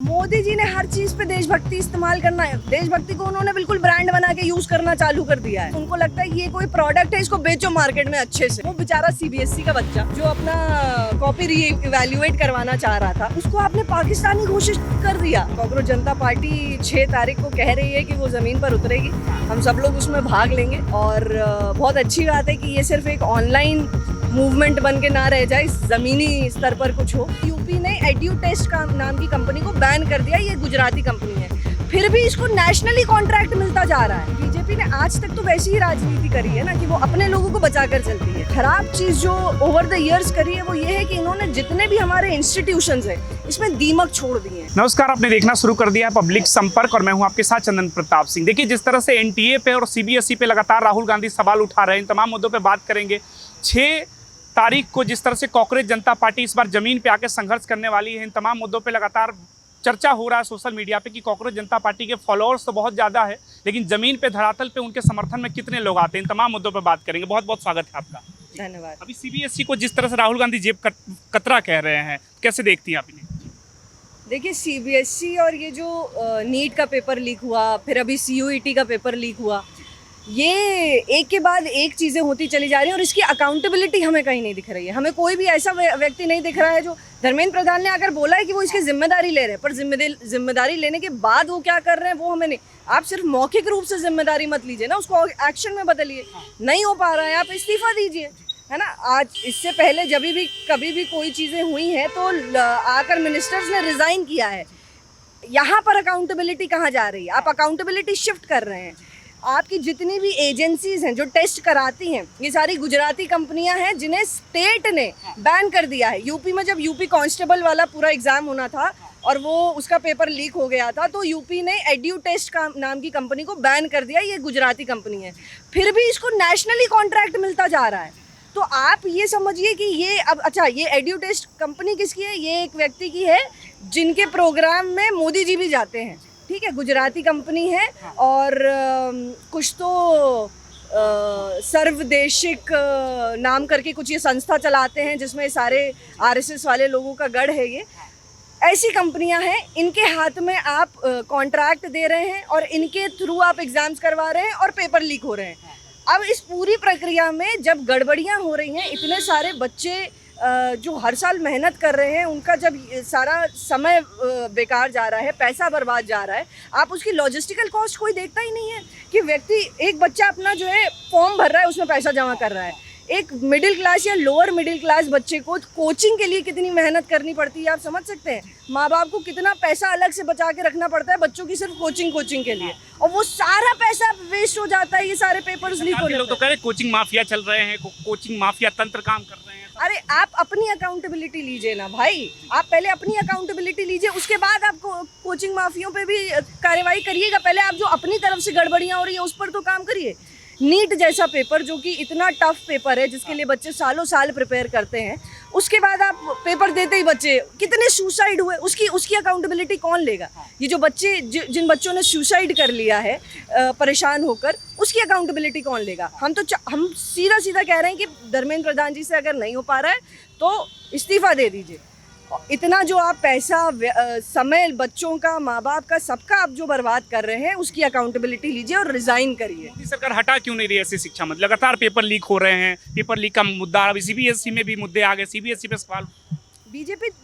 मोदी जी ने हर चीज पे देशभक्ति इस्तेमाल करना है। देशभक्ति को उन्होंने बिल्कुल ब्रांड बना के यूज करना चालू कर दिया है। उनको लगता है कि ये कोई प्रोडक्ट है, इसको बेचो मार्केट में अच्छे से। वो बेचारा सीबीएसई का बच्चा जो अपना कॉपी रीइवैल्यूएट करवाना चाह रहा था, उसको आपने पाकिस्तानी घोषित कर दिया। कांग्रेस जनता पार्टी 6 तारीख को कह रही है कि वो जमीन पर उतरेगी। हम सब लोग उसमें भाग लेंगे और बहुत अच्छी बात है कि ये सिर्फ एक ऑनलाइन मूवमेंट बन के ना रह जाए, जमीनी स्तर पर कुछ हो। यूपी ने एड्यूटेस्ट नाम की कंपनी को बैन कर दिया। ये गुजराती कंपनी है, फिर भी इसको नेशनली कॉन्ट्रैक्ट मिलता जा रहा है। बीजेपी ने आज तक तो वैसी ही राजनीति करी है ना कि वो अपने लोगों को बचा कर चलती है। खराब चीज जो ओवर द इयर्स करी है वो ये है कि इन्होंने जितने भी हमारे इंस्टीट्यूशंस है इसमें दीमक छोड़ दिए हैं। नमस्कार, आपने देखना शुरू कर दिया है पब्लिक संपर्क और मैं हूं आपके साथ चंदन प्रताप सिंह। देखिए, जिस तरह से एनटीए पे और सीबीएसई पे लगातार राहुल गांधी सवाल उठा रहे हैं, इन तमाम मुद्दों पे बात करेंगे। 6 तारीख को जिस तरह से कांग्रेस जनता पार्टी इस बार जमीन पे आके संघर्ष करने वाली है, इन तमाम मुद्दों पे लगातार चर्चा हो रहा है सोशल मीडिया पे कि कांग्रेस जनता पार्टी के फॉलोअर्स तो बहुत ज़्यादा है, लेकिन जमीन पे धरातल पे उनके समर्थन में कितने लोग आते हैं, इन तमाम मुद्दों पे बात करेंगे। बहुत बहुत स्वागत है आपका। धन्यवाद। अभी सीबीएसई को जिस तरह से राहुल गांधी जेब कतरा कह रहे हैं, कैसे देखती हैं आप इन्हें? देखिए, सीबीएसई और ये जो नीट का पेपर लीक हुआ, फिर अभी सीयूईटी का पेपर लीक हुआ, ये एक के बाद एक चीज़ें होती चली जा रही हैं और इसकी अकाउंटेबिलिटी हमें कहीं नहीं दिख रही है। हमें कोई भी ऐसा व्यक्ति नहीं दिख रहा है जो धर्मेंद्र प्रधान ने आकर बोला है कि वो इसकी जिम्मेदारी ले रहे हैं, पर जिम्मेदारी लेने के बाद वो क्या कर रहे हैं वो हमें नहीं। आप सिर्फ मौखिक रूप से जिम्मेदारी मत लीजिए ना, उसको एक्शन में बदलिए। नहीं हो पा रहा है, आप इस्तीफा दीजिए, है ना। आज इससे पहले जब भी कभी भी कोई चीज़ें हुई हैं तो आकर मिनिस्टर्स ने रिज़ाइन किया है। यहाँ पर अकाउंटेबिलिटी कहाँ जा रही है? आप अकाउंटेबिलिटी शिफ्ट कर रहे हैं। आपकी जितनी भी एजेंसीज हैं जो टेस्ट कराती हैं, ये सारी गुजराती कंपनियां हैं जिन्हें स्टेट ने बैन कर दिया है। यूपी में जब यूपी कांस्टेबल वाला पूरा एग्जाम होना था और वो उसका पेपर लीक हो गया था, तो यूपी ने एड्यूटेस्ट नाम की कंपनी को बैन कर दिया। ये गुजराती कंपनी है, फिर भी इसको नेशनली कॉन्ट्रैक्ट मिलता जा रहा है। तो आप ये समझिए कि ये अब अच्छा, ये एड्यूटेस्ट कंपनी किसकी है? ये एक व्यक्ति की है जिनके प्रोग्राम में मोदी जी भी जाते हैं। ठीक है, गुजराती कंपनी है और कुछ तो सर्वदेशिक नाम करके कुछ ये संस्था चलाते हैं जिसमें सारे आरएसएस वाले लोगों का गढ़ है। ये ऐसी कंपनियां हैं, इनके हाथ में आप कॉन्ट्रैक्ट दे रहे हैं और इनके थ्रू आप एग्जाम्स करवा रहे हैं और पेपर लीक हो रहे हैं। अब इस पूरी प्रक्रिया में जब गड़बड़ियां हो रही हैं, इतने सारे बच्चे जो हर साल मेहनत कर रहे हैं, उनका जब सारा समय बेकार जा रहा है, पैसा बर्बाद जा रहा है, आप उसकी लॉजिस्टिकल कॉस्ट कोई देखता ही नहीं है कि व्यक्ति, एक बच्चा अपना जो है फॉर्म भर रहा है, उसमें पैसा जमा कर रहा है। एक मिडिल क्लास या लोअर मिडिल क्लास बच्चे को कोचिंग के लिए कितनी मेहनत करनी पड़ती है, आप समझ सकते हैं। माँ बाप को कितना पैसा अलग से बचा के रखना पड़ता है बच्चों की सिर्फ कोचिंग के लिए, और वो सारा पैसा वेस्ट हो जाता है। ये सारे पेपर्स लीक होने लोग तो कह रहे हैं कोचिंग माफिया चल रहे हैं, कोचिंग माफिया तंत्र काम कर रहे हैं। अरे आप अपनी अकाउंटेबिलिटी लीजिए ना भाई, आप पहले अपनी अकाउंटेबिलिटी लीजिए, उसके बाद आप कोचिंग माफियों पे भी कार्रवाई करिएगा। पहले आप जो अपनी तरफ से गड़बड़ियां हो रही है उस पर तो काम करिए। नीट जैसा पेपर जो कि इतना टफ पेपर है, जिसके लिए बच्चे सालों साल प्रिपेयर करते हैं, उसके बाद आप पेपर देते ही बच्चे कितने सुसाइड हुए, उसकी अकाउंटेबिलिटी कौन लेगा? ये जो बच्चे जिन बच्चों ने सुसाइड कर लिया है परेशान होकर, उसकी अकाउंटेबिलिटी कौन लेगा? हम सीधा कह रहे हैं कि धर्मेंद्र प्रधान जी से अगर नहीं हो पा रहा है तो इस्तीफा दे दीजिए। इतना जो आप पैसा, समय, बच्चों का, माँ बाप का, सबका आप जो बर्बाद कर रहे हैं, उसकी अकाउंटेबिलिटी लीजिए और रिजाइन करिए। मोदी सरकार हटा क्यों नहीं रही ऐसी शिक्षा? मतलब लगातार पेपर लीक हो रहे हैं, पेपर लीक का मुद्दा, अभी सीबीएसई में भी मुद्दे आ गए, सीबीएसई पे सवाल।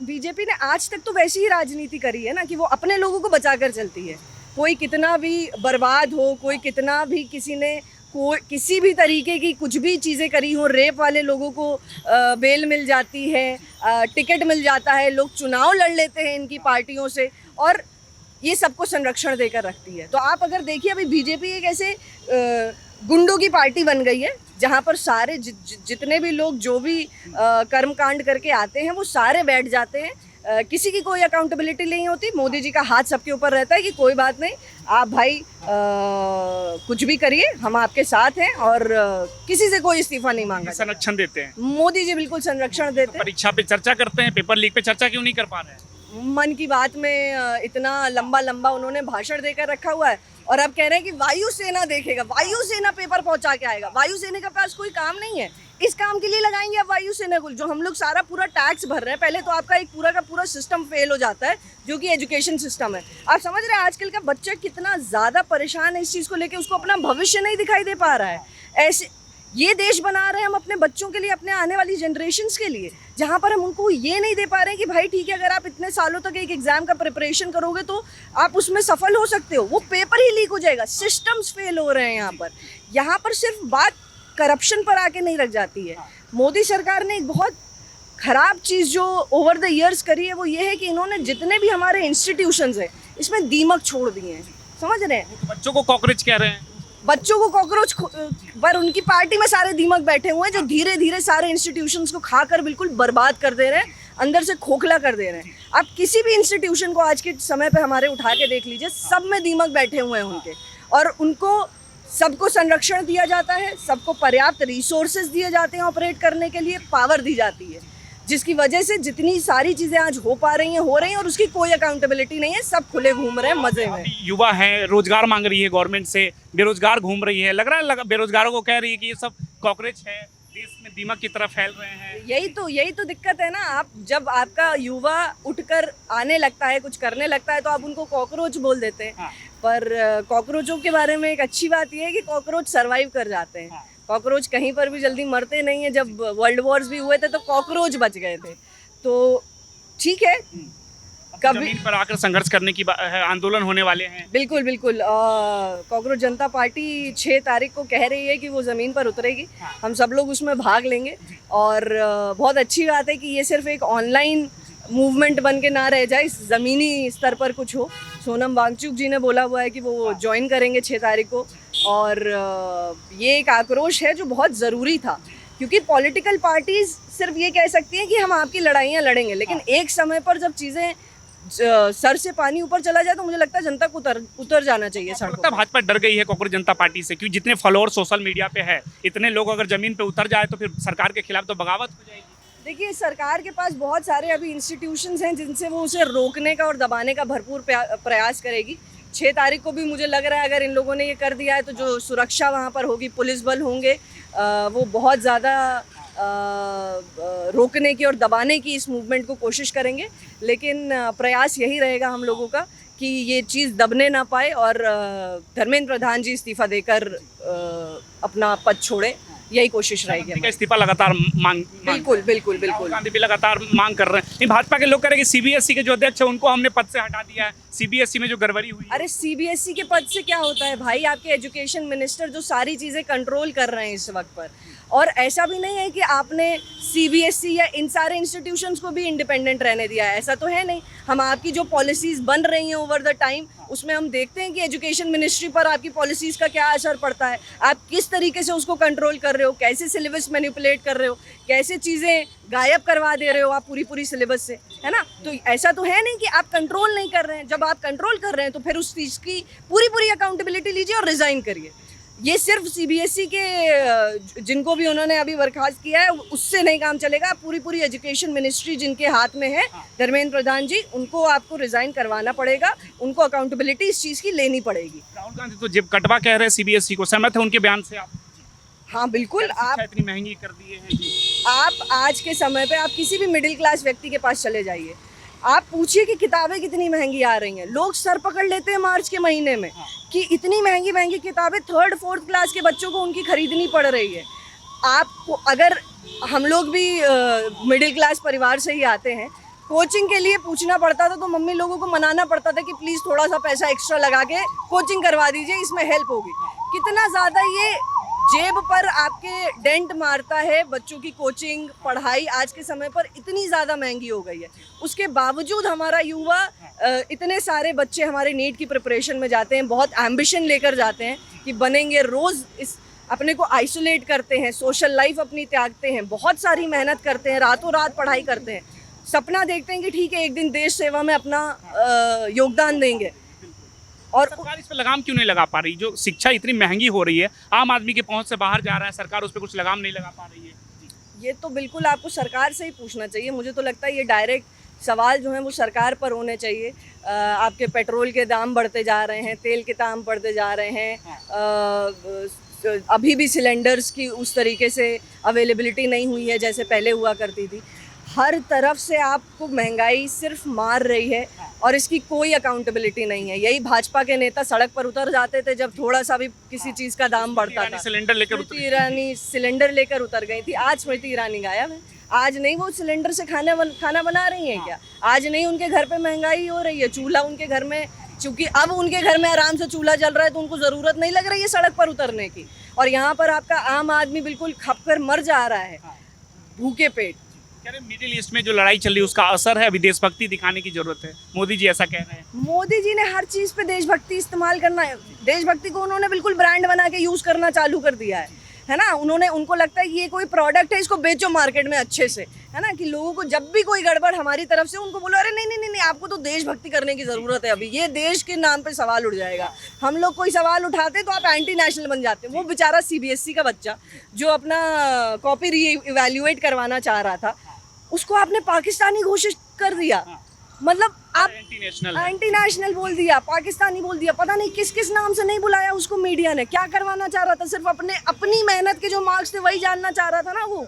बीजेपी ने आज तक तो वैसी ही राजनीति करी है ना कि वो अपने लोगों को बचा कर चलती है। कोई कितना भी बर्बाद हो, कोई कितना भी किसी ने किसी भी तरीके की कुछ भी चीज़ें करी हो, रेप वाले लोगों को बेल मिल जाती है, टिकट मिल जाता है, लोग चुनाव लड़ लेते हैं इनकी पार्टियों से, और ये सबको संरक्षण देकर रखती है। तो आप अगर देखिए, अभी बीजेपी एक ऐसे गुंडों की पार्टी बन गई है जहाँ पर सारे जितने भी लोग जो भी कर्मकांड करके आते हैं वो सारे बैठ जाते हैं। किसी की कोई अकाउंटेबिलिटी नहीं होती। मोदी जी का हाथ सबके ऊपर रहता है कि कोई बात नहीं, आप भाई कुछ भी करिए, हम आपके साथ हैं, और किसी से कोई इस्तीफा नहीं मांगा। संरक्षण देते हैं मोदी जी, बिल्कुल संरक्षण देते हैं। परीक्षा पे चर्चा करते हैं, पेपर लीक पे चर्चा क्यों नहीं कर पा रहे हैं? मन की बात में इतना लंबा उन्होंने भाषण देकर रखा हुआ है और अब कह रहे हैं कि वायुसेना देखेगा, वायुसेना पेपर पहुंचा के आएगा। वायुसेना के पास कोई काम नहीं है, किस काम के लिए लगाएंगे आप वायुसेना को? जो हम लोग सारा पूरा टैक्स भर रहे हैं, पहले तो आपका एक पूरा का पूरा सिस्टम फेल हो जाता है, जो कि एजुकेशन सिस्टम है। आप समझ रहे हैं आजकल का बच्चा कितना ज़्यादा परेशान है इस चीज़ को लेके, उसको अपना भविष्य नहीं दिखाई दे पा रहा है। ऐसे ये देश बना रहे हैं हम अपने बच्चों के लिए, अपने आने वाली जनरेशंस के लिए, जहाँ पर हम उनको ये नहीं दे पा रहे हैं कि भाई ठीक है, अगर आप इतने सालों तक एक एग्जाम का प्रिपरेशन करोगे तो आप उसमें सफल हो सकते हो, वो पेपर ही लीक हो जाएगा। सिस्टम्स फेल हो रहे हैं यहाँ पर सिर्फ बात करप्शन पर आके नहीं रख जाती है। मोदी सरकार ने एक बहुत ख़राब चीज़ जो ओवर द ईयर्स करी है वो ये है कि इन्होंने जितने भी हमारे इंस्टीट्यूशंस हैं इसमें दीमक छोड़ दिए हैं। समझ रहे हैं? बच्चों को कॉकरोच कह रहे हैं, बच्चों को कॉकरोच, पर उनकी पार्टी में सारे दीमक बैठे हुए हैं जो धीरे धीरे सारे इंस्टीट्यूशंस को खाकर बिल्कुल बर्बाद कर दे रहे हैं, अंदर से खोखला कर दे रहे हैं। आप किसी भी इंस्टीट्यूशन को आज के समय पे हमारे उठा के देख लीजिए, सब में दीमक बैठे हुए हैं उनके, और उनको सबको संरक्षण दिया जाता है, सबको पर्याप्त रिसोर्सेज दिए जाते हैं ऑपरेट करने के लिए, पावर दी जाती है, जिसकी वजह से जितनी सारी चीज़ें आज हो रही हैं और उसकी कोई अकाउंटेबिलिटी नहीं है। सब खुले घूम रहे हैं मजे में। युवा हैं, रोजगार मांग रही है गवर्नमेंट से, बेरोजगार घूम रही है, लग रहा है बेरोजगारों को कह रही है कि ये सब कॉकरोच है, देश में दीमक की तरफ फैल रहे हैं। यही तो दिक्कत है ना। आप जब आपका युवा उठकर आने लगता है, कुछ करने लगता है, तो आप उनको कॉकरोच बोल देते हैं। पर कॉकरोचों के बारे में एक अच्छी बात यह है कि कॉकरोच सर्वाइव कर जाते हैं। कॉकरोच कहीं पर भी जल्दी मरते नहीं है। जब वर्ल्ड वॉर्स भी हुए थे तो कॉकरोच बच गए थे। तो ठीक है, कभी जमीन पर आकर संघर्ष करने की आंदोलन होने वाले हैं। बिल्कुल बिल्कुल। कॉकरोच जनता पार्टी 6 तारीख को कह रही है कि वो ज़मीन पर उतरेगी। हम सब लोग उसमें भाग लेंगे, और बहुत अच्छी बात है कि ये सिर्फ एक ऑनलाइन मूवमेंट बन के ना रह जाए, ज़मीनी स्तर पर कुछ हो। सोनम वांगचुक जी ने बोला हुआ है कि वो ज्वाइन करेंगे 6 तारीख को, और ये एक आक्रोश है जो बहुत ज़रूरी था, क्योंकि पॉलिटिकल पार्टीज़ सिर्फ ये कह सकती हैं कि हम आपकी लड़ाइयाँ लड़ेंगे, लेकिन एक समय पर जब चीज़ें सर से पानी ऊपर चला जाए तो मुझे लगता है जनता को उतर जाना चाहिए सड़कों पर। भाजपा डर गई है कॉकरोच जनता पार्टी से, क्योंकि जितने फॉलोअर सोशल मीडिया पे है, इतने लोग अगर जमीन पे उतर जाए तो फिर सरकार के खिलाफ तो बगावत हो जाएगी। देखिए, सरकार के पास बहुत सारे अभी इंस्टीट्यूशंस हैं जिनसे वो उसे रोकने का और दबाने का भरपूर प्रयास करेगी। 6 तारीख को भी मुझे लग रहा है अगर इन लोगों ने ये कर दिया है तो जो सुरक्षा वहाँ पर होगी, पुलिस बल होंगे, वो बहुत ज़्यादा रोकने की और दबाने की इस मूवमेंट को कोशिश करेंगे। लेकिन प्रयास यही रहेगा हम लोगों का कि ये चीज़ दबने ना पाए, और धर्मेंद्र प्रधान जी इस्तीफा देकर अपना पद छोड़े, यही कोशिश रहेगी। इस्तीफा लगातार मांग बिल्कुल गांधी भी लगातार मांग कर रहे हैं। भाजपा के लोग कह रहे हैं कि सीबीएसई के जो अध्यक्ष है उनको हमने पद से हटा दिया है, सीबीएसई में जो गड़बड़ी हुई। अरे सीबीएसई के पद से क्या होता है भाई? आपके एजुकेशन मिनिस्टर जो सारी चीज़ें कंट्रोल कर रहे हैं इस वक्त पर, और ऐसा भी नहीं है कि आपने सीबीएसई या इन सारे इंस्टीट्यूशंस को भी इंडिपेंडेंट रहने दिया है, ऐसा तो है नहीं। हम आपकी जो पॉलिसीज़ बन रही हैं ओवर द टाइम, उसमें हम देखते हैं कि एजुकेशन मिनिस्ट्री पर आपकी पॉलिसीज़ का क्या असर पड़ता है, आप किस तरीके से उसको कंट्रोल कर रहे हो, कैसे सिलेबस मैनिपुलेट कर रहे हो, कैसे चीज़ें गायब करवा दे रहे हो आप पूरी सिलेबस से, है ना। तो ऐसा तो है नहीं कि आप कंट्रोल नहीं कर रहे हैं। जब आप कंट्रोल कर रहे हैं तो फिर उस चीज़ की पूरी अकाउंटेबिलिटी लीजिए और रिज़ाइन करिए। ये सिर्फ सीबीएसई के जिनको भी उन्होंने अभी बर्खास्त किया है उससे नहीं काम चलेगा। पूरी एजुकेशन मिनिस्ट्री जिनके हाथ में है, धर्मेंद्र प्रधान जी, उनको आपको रिजाइन करवाना पड़ेगा, उनको अकाउंटेबिलिटी इस चीज़ की लेनी पड़ेगी। राहुल गांधी तो जेब कटवा कह रहे हैं सीबीएसई को, सहमत है उनके बयान से आप? हाँ बिल्कुल। आप इतनी महंगी कर दिए हैं जी। आप आज के समय पे आप किसी भी मिडिल क्लास व्यक्ति के पास चले जाइए, आप पूछिए कि किताबें कितनी महंगी आ रही हैं। लोग सर पकड़ लेते हैं मार्च के महीने में कि इतनी महंगी किताबें 3rd 4th क्लास के बच्चों को उनकी खरीदनी पड़ रही है। आपको, अगर हम लोग भी मिडिल क्लास परिवार से ही आते हैं, कोचिंग के लिए पूछना पड़ता था तो मम्मी लोगों को मनाना पड़ता था कि प्लीज़ थोड़ा सा पैसा एक्स्ट्रा लगा के कोचिंग करवा दीजिए, इसमें हेल्प होगी। कितना ज़्यादा ये जेब पर आपके डेंट मारता है। बच्चों की कोचिंग पढ़ाई आज के समय पर इतनी ज़्यादा महंगी हो गई है, उसके बावजूद हमारा युवा, इतने सारे बच्चे हमारे नीट की प्रिपरेशन में जाते हैं, बहुत एम्बिशन लेकर जाते हैं कि बनेंगे, रोज़ इस अपने को आइसोलेट करते हैं, सोशल लाइफ अपनी त्यागते हैं, बहुत सारी मेहनत करते हैं, रातों रात पढ़ाई करते हैं, सपना देखते हैं कि ठीक है एक दिन देश सेवा में अपना योगदान देंगे। और सरकार इस पर लगाम क्यों नहीं लगा पा रही? जो शिक्षा इतनी महंगी हो रही है, आम आदमी के पहुंच से बाहर जा रहा है, सरकार उस पर कुछ लगाम नहीं लगा पा रही है। ये तो बिल्कुल आपको सरकार से ही पूछना चाहिए। मुझे तो लगता है ये डायरेक्ट सवाल जो है वो सरकार पर होने चाहिए। आपके पेट्रोल के दाम बढ़ते जा रहे हैं, तेल के दाम बढ़ते जा रहे हैं, अभी भी सिलेंडर्स की उस तरीके से अवेलेबिलिटी नहीं हुई है जैसे पहले हुआ करती थी। हर तरफ से आपको महंगाई सिर्फ मार रही है और इसकी कोई अकाउंटेबिलिटी नहीं है। यही भाजपा के नेता सड़क पर उतर जाते थे जब थोड़ा सा भी किसी चीज़ का दाम बढ़ता था। सिलेंडर लेकर स्मृति ईरानी सिलेंडर लेकर उतर गई थी, आज स्मृति ईरानी गायब है। आज नहीं वो सिलेंडर से खाना बना रही हैं क्या? आज नहीं उनके घर पे महंगाई हो रही है? चूल्हा उनके घर में, चूंकि अब उनके घर में आराम से चूल्हा जल रहा है तो उनको ज़रूरत नहीं लग रही है सड़क पर उतरने की। और यहाँ पर आपका आम आदमी बिल्कुल खप कर मर जा रहा है भूखे पेट। कह रहे मिडिल ईस्ट में जो लड़ाई चल रही है उसका असर है, अभी देशभक्ति दिखाने की जरूरत है, मोदी जी ऐसा कह रहे हैं। मोदी जी ने हर चीज़ पे देशभक्ति इस्तेमाल करना है। देशभक्ति को उन्होंने बिल्कुल ब्रांड बना के यूज़ करना चालू कर दिया है ना। उनको लगता है कि ये कोई प्रोडक्ट है, इसको बेचो मार्केट में अच्छे से, है ना। कि लोगों को जब भी कोई गड़बड़ हमारी तरफ से उनको बोलो अरे नहीं नहीं नहीं नहीं, आपको तो देशभक्ति करने की ज़रूरत है, अभी ये देश के नाम पे सवाल उठ जाएगा। हम लोग कोई सवाल उठाते तो आप एंटी नेशनल बन जाते। वो बेचारा CBSE का बच्चा जो अपना कॉपी री इवेल्युएट करवाना चाह रहा था, उसको आपने पाकिस्तानी घोषित कर दिया। मतलब आप एंटी नेशनल बोल दिया, पाकिस्तानी बोल दिया, पता नहीं किस किस नाम से नहीं बुलाया उसको मीडिया ने। क्या करवाना चाह रहा था? सिर्फ अपनी मेहनत के जो मार्क्स थे वही जानना चाह रहा था ना वो,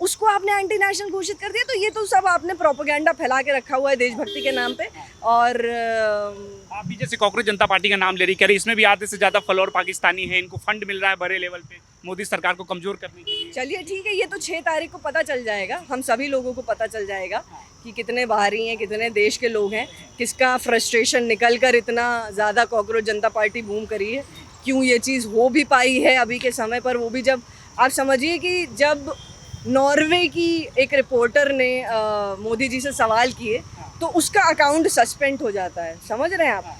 उसको आपने एंटी नेशनल घोषित कर दिया। तो ये तो सब आपने प्रोपेगेंडा फैला के रखा हुआ है देशभक्ति के नाम पे। और आप भी जैसे कांग्रेस जनता पार्टी का नाम ले रही, कह रही इसमें भी आधे से ज्यादा फॉलोअर पाकिस्तानी है, इनको फंड मिल रहा है बड़े लेवल पे मोदी सरकार को कमजोर करने के लिए। चलिए ठीक है, ये तो 6 तारीख को पता चल जाएगा, हम सभी लोगों को पता चल जाएगा कि कितने बाहरी हैं, कितने देश के लोग हैं, किसका फ्रस्ट्रेशन निकल कर इतना ज़्यादा कांग्रेस जनता पार्टी बूम करी है, क्यों ये चीज़ हो भी पाई है अभी के समय पर। वो भी जब आप समझिए कि जब नॉर्वे की एक रिपोर्टर ने मोदी जी से सवाल किए तो उसका अकाउंट सस्पेंड हो जाता है। समझ रहे हैं आप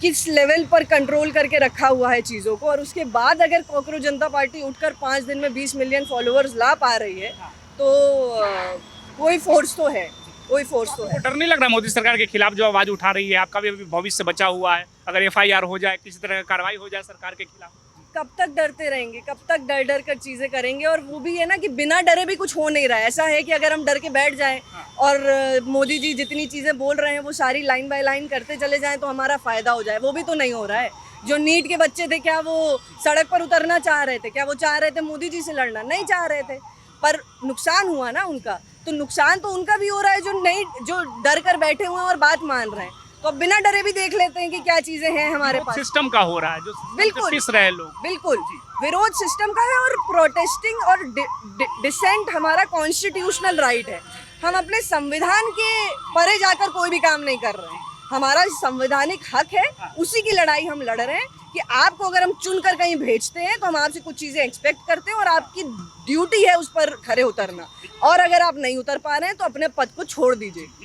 किस लेवल पर कंट्रोल करके रखा हुआ है चीज़ों को। और उसके बाद अगर कांग्रेस जनता पार्टी उठकर 5 दिन में 20 मिलियन फॉलोअर्स ला पा रही है तो कोई फोर्स तो है, कोई फोर्स तो है। डर नहीं लग रहा मोदी सरकार के खिलाफ जो आवाज उठा रही है? आपका भी अभी भविष्य बचा हुआ है, अगर FIR हो जाए, किसी तरह की कार्रवाई हो जाए सरकार के खिलाफ? कब तक डरते रहेंगे? कब तक डर डर कर चीज़ें करेंगे? और वो भी है ना कि बिना डरे भी कुछ हो नहीं रहा है। ऐसा है कि अगर हम डर के बैठ जाएं और मोदी जी जितनी चीज़ें बोल रहे हैं वो सारी लाइन बाय लाइन करते चले जाएं तो हमारा फ़ायदा हो जाए, वो भी तो नहीं हो रहा है। जो नीट के बच्चे थे, क्या वो सड़क पर उतरना चाह रहे थे? क्या वो चाह रहे थे मोदी जी से लड़ना? नहीं चाह रहे थे, पर नुकसान हुआ ना उनका। तो नुकसान तो उनका भी हो रहा है जो डर कर बैठे हुए हैं और बात मान रहे हैं। तो अब बिना डरे भी देख लेते हैं कि क्या चीजें हैं हमारे पास। सिस्टम का हो रहा है जो बिल्कुल पिस रहे लोग। बिल्कुल विरोध सिस्टम का है और प्रोटेस्टिंग और डिसेंट हमारा कॉन्स्टिट्यूशनल राइट है। हम अपने संविधान के परे जाकर कोई भी काम नहीं कर रहे हैं। हमारा संवैधानिक हक है, उसी की लड़ाई हम लड़ रहे हैं कि आपको अगर हम चुनकर कहीं भेजते हैं तो हम आपसे कुछ चीज़ें एक्सपेक्ट करते हैं और आपकी ड्यूटी है उस पर खरे उतरना। और अगर आप नहीं उतर पा रहे हैं तो अपने पद को छोड़ दीजिए।